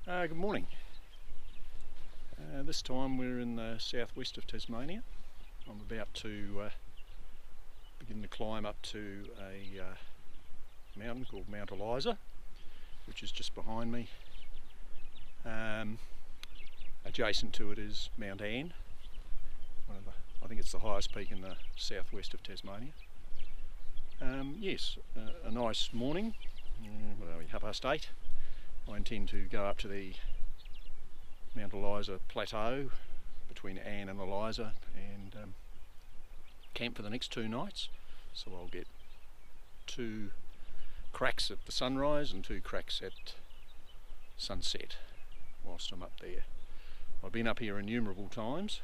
Good morning. This time we're in the southwest of Tasmania. I'm about to begin the climb up to a mountain called Mount Eliza, which is just behind me. Adjacent to it is Mount Ann, I think it's the highest peak in the southwest of Tasmania. Yes, a nice morning, what are we, 8:30. I intend to go up to the Mount Eliza Plateau between Ann and Eliza and camp for the next 2 nights. So I'll get 2 cracks at the sunrise and 2 cracks at sunset whilst I'm up there. I've been up here innumerable times,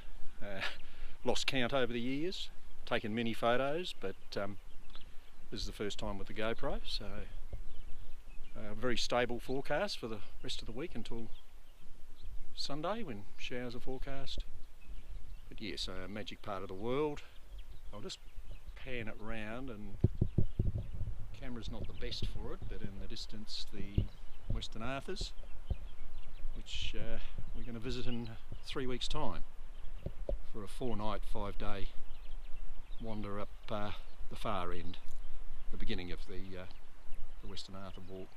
lost count over the years, taken many photos, but this is the first time with the GoPro, so a very stable forecast for the rest of the week until Sunday when showers are forecast. But yes, a magic part of the world. I'll just pan it round, and camera's not the best for it, but in the distance the Western Arthurs, which we're going to visit in 3 weeks' time for a 4-night, 5-day wander up the far end, the beginning of the Western Arthur walk.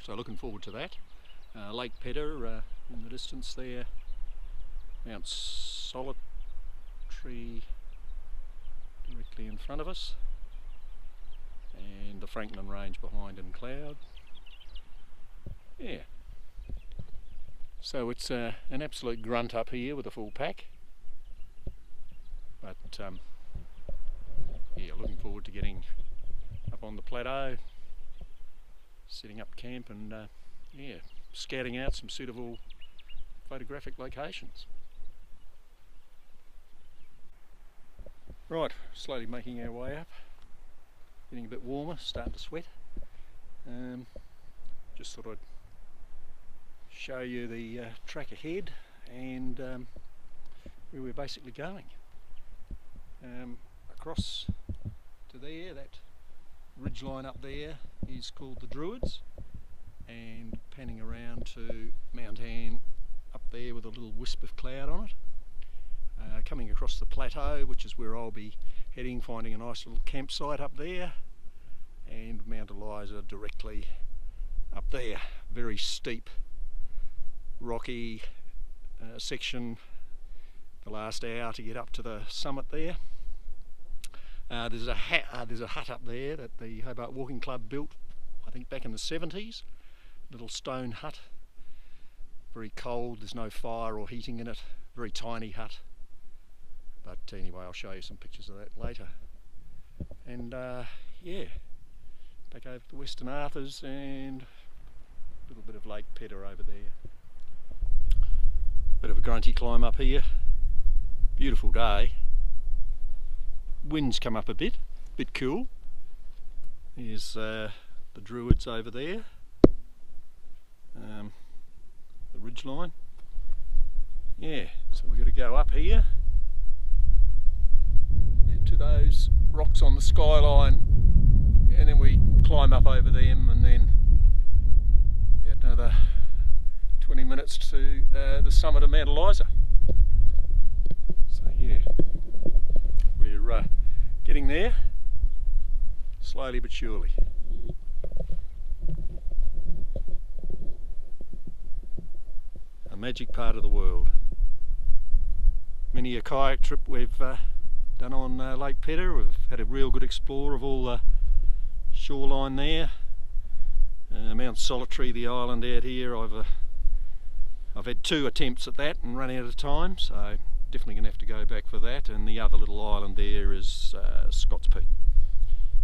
So looking forward to that. Lake Pedder in the distance there, Mount Solitary directly in front of us, and the Franklin Range behind in cloud. Yeah. So it's an absolute grunt up here with a full pack, but yeah, looking forward to getting up on the plateau, setting up camp, and yeah, scouting out some suitable photographic locations. Right, slowly making our way up, getting a bit warmer, starting to sweat. Just thought I'd show you the track ahead and where we're basically going. Across to there, that ridgeline up there is called the Druids, and panning around to Mount Ann up there with a little wisp of cloud on it. Coming across the plateau, which is where I'll be heading, finding a nice little campsite up there, and Mount Eliza directly up there. Very steep, rocky section the last hour to get up to the summit there. There's a hut up there that the Hobart Walking Club built, I think back in the 70s. Little stone hut, very cold, there's no fire or heating in it, very tiny hut. But anyway, I'll show you some pictures of that later. And yeah, back over to the Western Arthurs and a little bit of Lake Pedder over there. Bit of a grunty climb up here, beautiful day. Winds come up a bit cool. There's the Druids over there, the ridge line. Yeah, so we've got to go up here to those rocks on the skyline, and then we climb up over them, and then another 20 minutes to the summit of Mount Eliza. So yeah, we're getting there, slowly but surely. A magic part of the world. Many a kayak trip we've done on Lake Pedder. We've had a real good explore of all the shoreline there. Mount Solitary, the island out here, I've had 2 attempts at that and run out of time, so definitely going to have to go back for that. And the other little island there is Scott's Peak,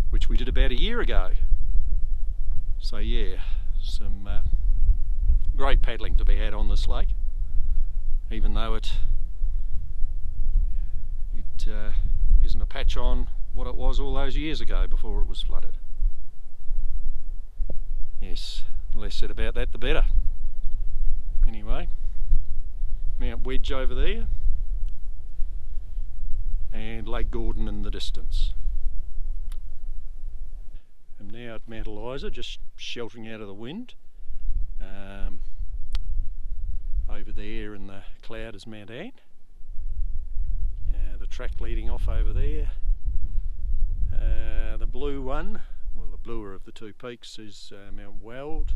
which we did about a year ago. So yeah, some great paddling to be had on this lake, even though it isn't a patch on what it was all those years ago before it was flooded. Yes, the less said about that the better. Anyway, Mount Wedge over there, and Lake Gordon in the distance. I'm now at Mount Eliza, just sheltering out of the wind. over there in the cloud is Mount Anne. The track leading off over there. The blue one, well, the bluer of the two peaks is Mount Weld,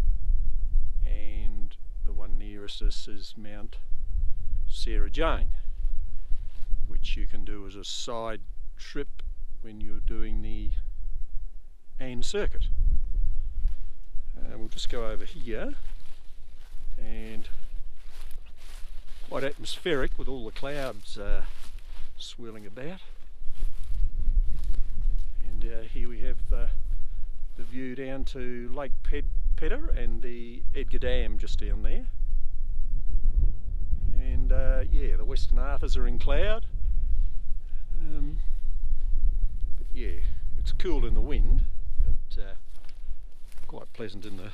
and the one nearest us is Mount Sarah Jane, which you can do as a side trip when you're doing the Anne circuit. We'll just go over here, and quite atmospheric with all the clouds swirling about. And here we have the view down to Lake Pedder and the Edgar Dam just down there. And yeah, the Western Arthurs are in cloud. But yeah, it's cool in the wind, but quite pleasant in the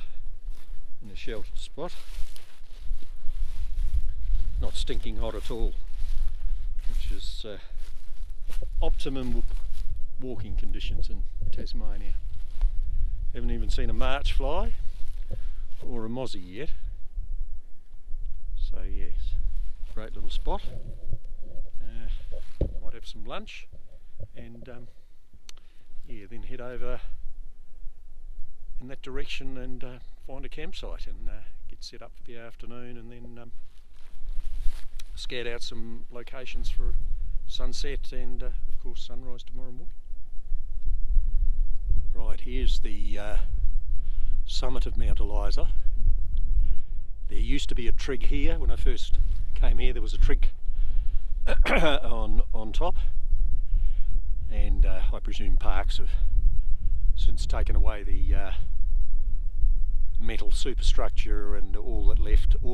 sheltered spot. Not stinking hot at all, which is optimum walking conditions in Tasmania. Haven't even seen a march fly or a mozzie yet. So yes, great little spot. Might have some lunch and yeah, then head over in that direction and find a campsite and get set up for the afternoon, and then scout out some locations for sunset and of course sunrise tomorrow morning. Right, here's the summit of Mount Eliza. There used to be a trig here. When I first came here there was a trig on top, and I presume Parks have since taken away the metal superstructure, and all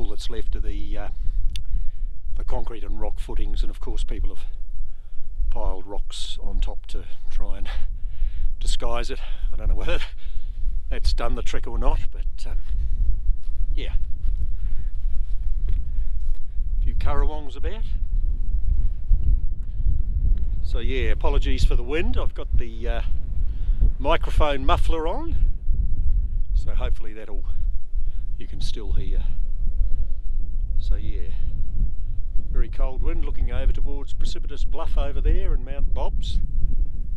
that's left are the concrete and rock footings, and of course people have piled rocks on top to try and disguise it. I don't know whether that's done the trick or not, but yeah, a few currawongs about. So yeah, apologies for the wind. I've got the microphone muffler on, so hopefully you can still hear. So yeah, very cold wind, looking over towards Precipitous Bluff over there and Mount Bob's.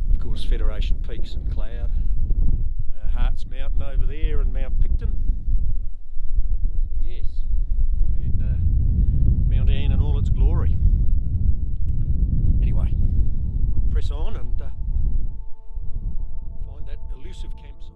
Of course Federation Peaks and cloud. Harts Mountain over there and Mount Picton. Yes, and Mount Anne in all its glory. Anyway, we'll press on and find that elusive campsite.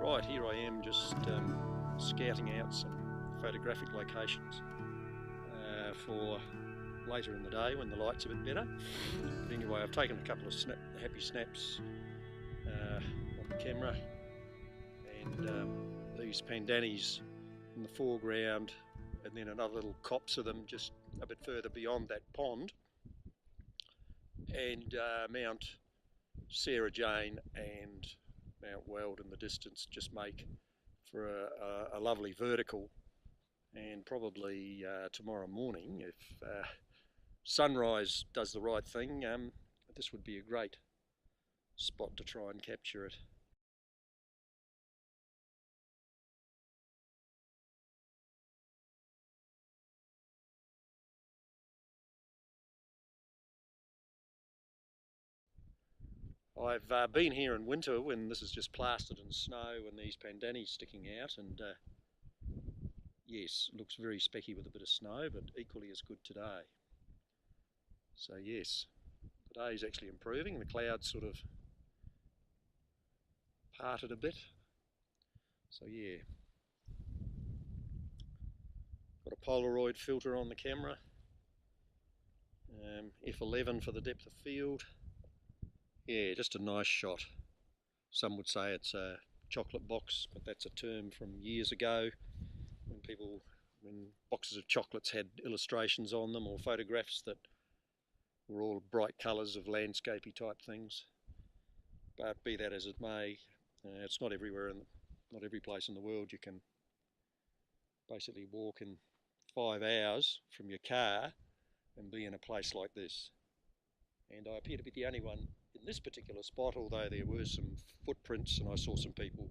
Right, here I am just scouting out some photographic locations for later in the day when the light's a bit better. But anyway, I've taken a couple of happy snaps on the camera, and these pandanus in the foreground, and then another little copse of them just a bit further beyond that pond, and Mount Sarah Jane and Mount Weld in the distance just make for a lovely vertical. And probably tomorrow morning, if sunrise does the right thing, this would be a great spot to try and capture it. I've been here in winter when this is just plastered in snow and these pandanus sticking out, and yes, looks very specky with a bit of snow, but equally as good today. So yes, the day's actually improving. The clouds sort of parted a bit. So yeah, got a Polaroid filter on the camera, f11 for the depth of field. Yeah, just a nice shot. Some would say it's a chocolate box, but that's a term from years ago when boxes of chocolates had illustrations on them or photographs that were all bright colours of landscapey type things. But be that as it may, it's not everywhere and not every place in the world you can basically walk in 5 hours from your car and be in a place like this. And I appear to be the only one in this particular spot, although there were some footprints and I saw some people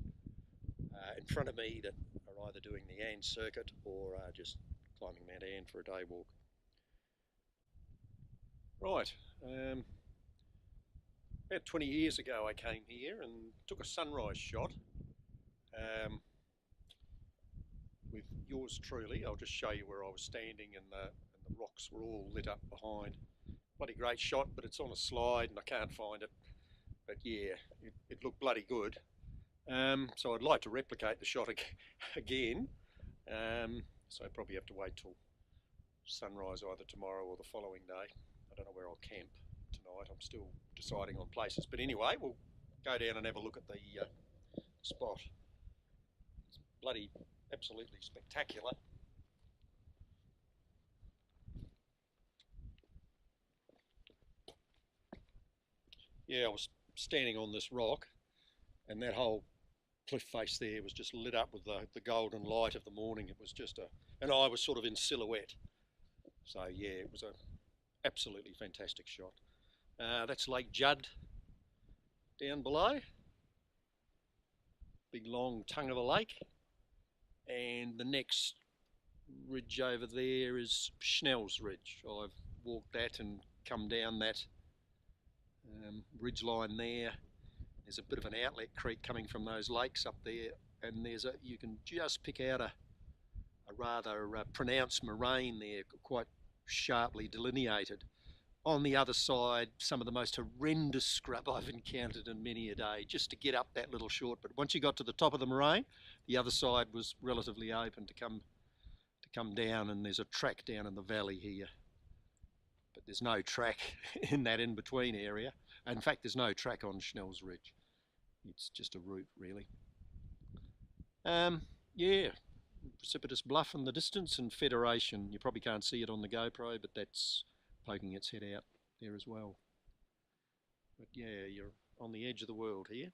in front of me that are either doing the Ann circuit or just climbing Mount Ann for a day walk. Right, about 20 years ago I came here and took a sunrise shot with yours truly. I'll just show you where I was standing and the rocks were all lit up behind. Bloody great shot, but it's on a slide and I can't find it. But yeah, it looked bloody good. So I'd like to replicate the shot again. So I probably have to wait till sunrise either tomorrow or the following day. I don't know where I'll camp tonight. I'm still deciding on places. But anyway, we'll go down and have a look at the spot. It's bloody absolutely spectacular. Yeah, I was standing on this rock and that whole cliff face there was just lit up with the golden light of the morning. It was just and I was sort of in silhouette. So yeah, it was a absolutely fantastic shot. That's Lake Judd down below. Big long tongue of a lake. And the next ridge over there is Schnell's Ridge. I've walked that and come down that ridge line there. There's a bit of an outlet creek coming from those lakes up there, and you can just pick out a rather pronounced moraine there, quite sharply delineated. On the other side, some of the most horrendous scrub I've encountered in many a day, just to get up that little short. But once you got to the top of the moraine, the other side was relatively open to come down, and there's a track down in the valley here. But there's no track in that in-between area. In fact, there's no track on Schnell's Ridge. It's just a route, really. Yeah, precipitous bluff in the distance and Federation. You probably can't see it on the GoPro, but that's poking its head out there as well. But yeah, you're on the edge of the world here.